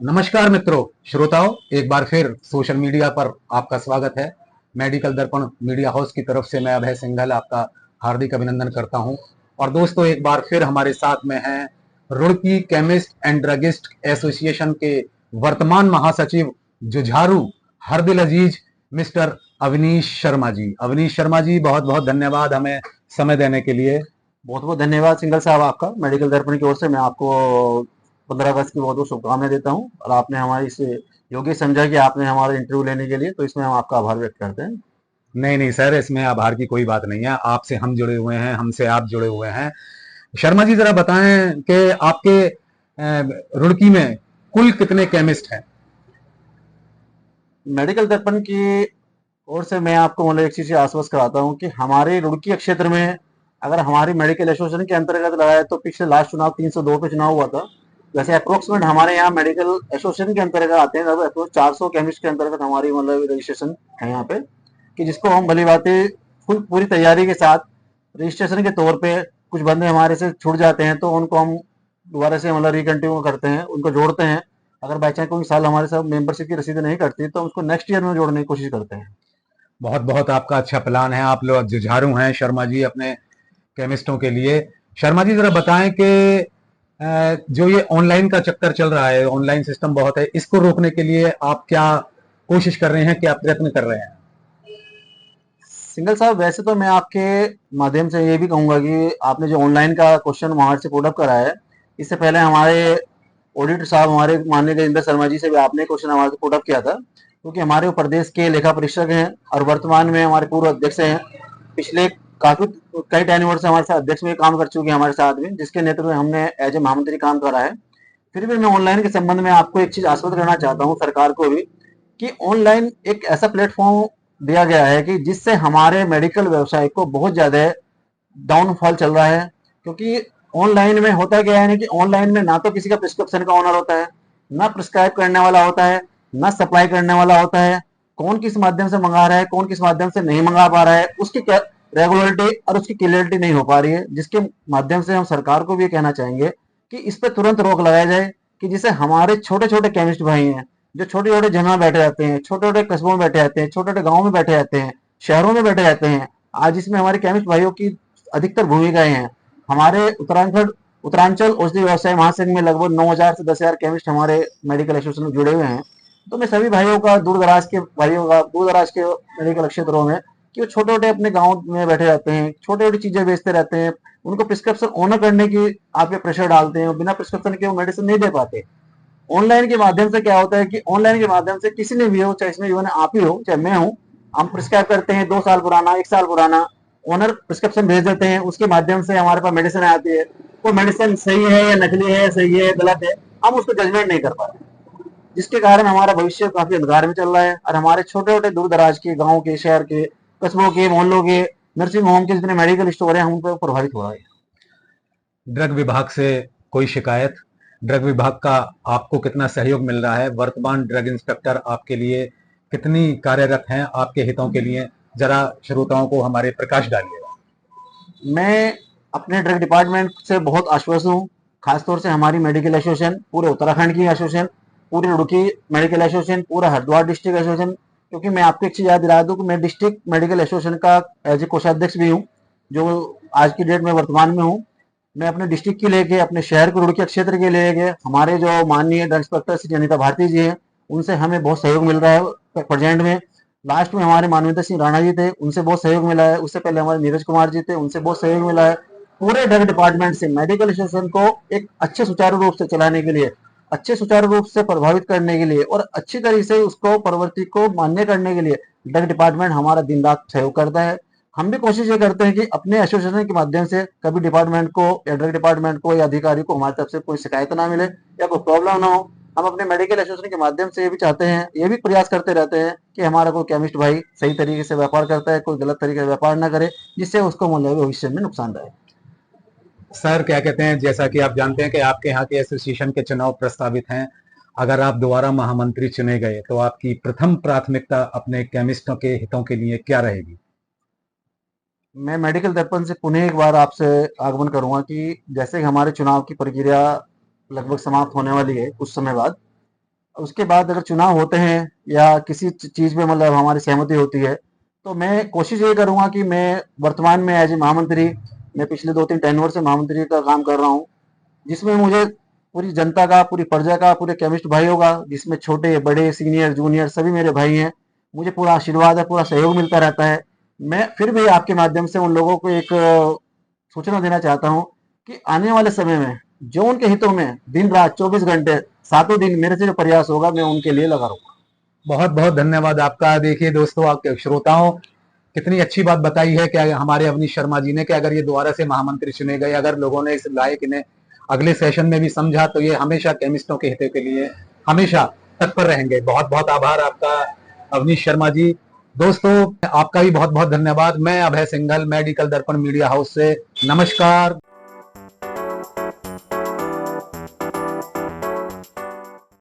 नमस्कार मित्रों, श्रोताओं, एक बार फिर सोशल मीडिया पर आपका स्वागत है। मेडिकल दर्पण मीडिया हाउस की तरफ से मैं अभय सिंघल आपका हार्दिक अभिनंदन करता हूं। और दोस्तों, एक बार फिर हमारे साथ में हैं Roorkee chemist and druggist association के वर्तमान महासचिव जुझारू हरदिल अजीज मिस्टर अवनीश शर्मा जी। अवनीश शर्मा जी, बहुत बहुत धन्यवाद हमें समय देने के लिए। बहुत बहुत धन्यवाद सिंगल साहब आपका। मेडिकल दर्पण की ओर से मैं आपको 15 अगस्त की बहुत बहुत शुभकामनाएं देता हूं और आपने हमारी इस योग्य समझा कि आपने हमारा इंटरव्यू लेने के लिए, तो इसमें हम आपका आभार व्यक्त करते हैं। नहीं नहीं सर, इसमें आभार की कोई बात नहीं है। आपसे हम जुड़े हुए हैं, हमसे आप जुड़े हुए हैं। शर्मा जी, जरा बताएं कि आपके रुड़की में कुल कितने केमिस्ट हैं? मेडिकल दर्पण की ओर से मैं आपको मतलब एक चीज से आश्वस्त कराता हूँ कि हमारे रुड़की क्षेत्र में अगर हमारी मेडिकल एसोसिएशन के अंतर्गत लगाए तो पिछले लास्ट चुनाव 302 पे चुनाव हुआ था। वैसे अप्रोक्सीमेट हमारे यहाँ मेडिकल एसोसिएशन के अंतर्गत आते हैं लगभग 400 केमिस्ट के अंतर्गत हमारी मतलब रजिस्ट्रेशन है यहाँ पे, कि जिसको हम भली बातें फुल पूरी तैयारी के साथ रजिस्ट्रेशन के तौर पे कुछ बंदे हमारे से छूट जाते हैं तो उनको हम दोबारा से मतलब रिकंटिन्यू करते हैं, उनको जोड़ते हैं। अगर बाई चांस कोई साल हमारे साथ मेंबरशिप की रसीद नहीं कटती तो हम उसको नेक्स्ट ईयर में जोड़ने की कोशिश करते हैं। बहुत बहुत आपका अच्छा प्लान है। आप लोग जुझारू हैं शर्मा जी अपने केमिस्टों के लिए। शर्मा जी, जरा बताएं कि जो ये ऑनलाइन का चक्कर चल रहा है, ऑनलाइन सिस्टम बहुत है, इसको रोकने के लिए आप क्या कोशिश कर रहे हैं, क्या प्रयत्न कर रहे हैं? सिंगल साहब, वैसे तो मैं आपके माध्यम से ये भी कहूंगा कि आपने जो ऑनलाइन का क्वेश्चन वहां से पुट अप करा है, इससे पहले हमारे ऑडिटर साहब हमारे माननीय गजेंद्र शर्मा जी से भी आपने क्वेश्चन हमारे से पुट अप किया था, क्योंकि हमारे वो प्रदेश के लेखा परीक्षक हैं और वर्तमान में हमारे पूर्व अध्यक्ष हैं। पिछले काफी कई टाइम से हमारे साथ अध्यक्ष में काम कर चुके हैं हमारे साथ में, जिसके नेतृत्व में हमने एज ए महामंत्री काम करा है। फिर भी मैं ऑनलाइन के संबंध में आपको एक चीज आश्वस्त करना चाहता हूँ, सरकार को भी, कि ऑनलाइन एक ऐसा प्लेटफॉर्म दिया गया है कि जिससे हमारे मेडिकल व्यवसाय को बहुत ज्यादा डाउनफॉल चल रहा है। क्योंकि ऑनलाइन में होता क्या है कि ऑनलाइन में ना तो किसी का प्रिस्क्रिप्शन का ऑनर होता है, ना प्रिस्क्राइब करने वाला होता है, ना सप्लाई करने वाला होता है। कौन किस माध्यम से मंगा रहा है, कौन किस माध्यम से नहीं मंगा पा रहा है, उसकी रेगुलरिटी और उसकी क्लियरिटी नहीं हो पा रही है, जिसके माध्यम से हम सरकार को भी कहना चाहेंगे कि इस पर तुरंत रोक लगाया जाए, कि जिससे हमारे छोटे छोटे केमिस्ट भाई हैं जो छोटे छोटे जगह में बैठे रहते हैं, छोटे छोटे कस्बों में बैठे रहते हैं, छोटे छोटे गाँव में बैठे रहते हैं, शहरों में बैठे रहते हैं, आज इसमें हमारे केमिस्ट भाइयों की अधिकतर भूमिकाएं हैं। हमारे उत्तरांचल औषधि व्यवसाय महासंघ में लगभग 9,000 से 10,000 केमिस्ट हमारे मेडिकल एसोसिएशन में जुड़े हुए हैं। तो मैं सभी भाइयों का, दूर दराज के मेडिकल क्षेत्रों में, कि वो छोटे छोटे अपने गाँव में बैठे रहते हैं, छोटी छोटी चीजें बेचते रहते हैं, उनको प्रिस्क्रिप्शन ऑनर करने की आप पे प्रेशर डालते हैं, बिना प्रिस्क्रिप्शन के वो मेडिसिन नहीं दे पाते। ऑनलाइन के माध्यम से क्या होता है कि ऑनलाइन के माध्यम से किसी ने भी हो, चाहे इसमें इवन आप ही हो चाहे मैं हूं, हम प्रिस्क्राइब करते हैं 2 साल पुराना, 1 साल पुराना, ओनर प्रिस्क्रिप्शन भेज देते हैं, उसके माध्यम से हमारे पास मेडिसिन आती है। वो मेडिसिन सही है या नकली है, सही है गलत है, हम उसको जजमेंट नहीं कर पाते, जिसके कारण हमारा भविष्य काफी अंधकार में चल रहा है और हमारे छोटे छोटे दूर दराज के गाँव के, शहर के, कस्बों के, मोहल्लों के, नर्सिंग होम के जितने मेडिकल स्टोर है, हम उन पर प्रभावित हो रहा है। ड्रग विभाग से कोई शिकायत? ड्रग विभाग का आपको कितना सहयोग मिल रहा है? वर्तमान ड्रग इंस्पेक्टर आपके लिए कितनी कार्यरत हैं आपके हितों के लिए? जरा श्रोताओं को हमारे प्रकाश डालिएगा। मैं अपने ड्रग डिपार्टमेंट से बहुत आश्वस्त हूँ, खासतौर से हमारी मेडिकल एसोसिएशन, पूरे उत्तराखंड की एसोसिएशन, पूरी रुड़की मेडिकल एसोसिएशन, पूरा हरिद्वार डिस्ट्रिक्ट एसोसिएशन। क्योंकि मैं आपको एक चीज याद दिला दूं कि मैं डिस्ट्रिक्ट मेडिकल एसोसिएशन का एज ए कोषाध्यक्ष भी हूँ, जो आज की डेट में वर्तमान में हूँ। मैं अपने डिस्ट्रिक्ट के लेके, अपने शहर के रुड़की क्षेत्र के लेके, हमारे जो माननीय ड्रग इंस्पेक्टर श्री अनिता भारती जी हैं, उनसे हमें बहुत सहयोग मिल रहा है प्रेजेंट में। लास्ट में हमारे मानवेंद्र सिंह राणा जी थे, उनसे बहुत सहयोग मिला है। उससे पहले हमारे नीरज कुमार जी थे, उनसे बहुत सहयोग मिला है। पूरे ड्रग डिपार्टमेंट से मेडिकल एसोसिएशन को एक अच्छे सुचारू रूप से चलाने के लिए, अच्छे सुचारू रूप से प्रभावित करने के लिए और अच्छी तरीके से उसको प्रवृत्ति को मान्य करने के लिए ड्रग डिपार्टमेंट हमारा दिन रात सहयोग करता है। हम भी कोशिश ये करते हैं कि अपने एसोसिएशन के माध्यम से कभी डिपार्टमेंट को या ड्रग डिपार्टमेंट को या अधिकारी को हमारी तरफ से कोई शिकायत ना मिले या कोई प्रॉब्लम ना हो। हम अपने मेडिकल एसोसिएशन के माध्यम से ये भी चाहते हैं, ये भी प्रयास करते रहते हैं कि हमारा कोई केमिस्ट भाई सही तरीके से व्यापार करता है, कोई गलत तरीके से व्यापार ना करे, जिससे उसको मूल्य भविष्य में नुकसान रहे। सर, क्या कहते हैं, जैसा कि आप जानते हैं कि आपके यहाँ के एसोसिएशन के चुनाव प्रस्तावित हैं। अगर आप दोबारा महामंत्री चुने गए तो आपकी प्रथम प्राथमिकता अपने केमिस्टों के हितों के लिए क्या रहेगी? मैं मेडिकल दर्पण से पुनः एक बार आपसे आगमन करूंगा कि जैसे हमारे चुनाव की प्रक्रिया लगभग समाप्त होने वाली है कुछ समय बाद, उसके बाद अगर चुनाव होते हैं या किसी चीज में मतलब हमारी सहमति होती है, तो मैं कोशिश ये करूंगा कि मैं वर्तमान में एज ए महामंत्री, मैं पिछले 2-3 टेन्योर से महामंत्री का काम कर रहा हूँ, जिसमें मुझे पूरी जनता का, पूरी प्रजा का, पूरे केमिस्ट भाइयों का, जिसमें छोटे बड़े सीनियर जूनियर सभी मेरे भाई हैं, मुझे पूरा आशीर्वाद है, पूरा सहयोग मिलता रहता है। मैं फिर भी आपके माध्यम से उन लोगों को एक सूचना देना चाहता हूँ कि आने वाले समय में जो उनके हितों में दिन रात 24 घंटे सातों दिन मेरे से जो प्रयास होगा मैं उनके लिए लगा रहूंगा। बहुत बहुत धन्यवाद आपका। देखिए दोस्तों, आपके श्रोताओं, कितनी अच्छी बात बताई है कि हमारे अवनीश शर्मा जी ने कि अगर ये दोबारा से महामंत्री चुने गए, अगर लोगों ने इस लायक इन्हें अगले सेशन में भी समझा, तो ये हमेशा केमिस्टों के हितों के लिए हमेशा तत्पर रहेंगे। बहुत बहुत आभार आपका अवनीश शर्मा जी। दोस्तों, आपका भी बहुत बहुत धन्यवाद। मैं अभय सिंघल, मेडिकल दर्पण मीडिया हाउस से, नमस्कार।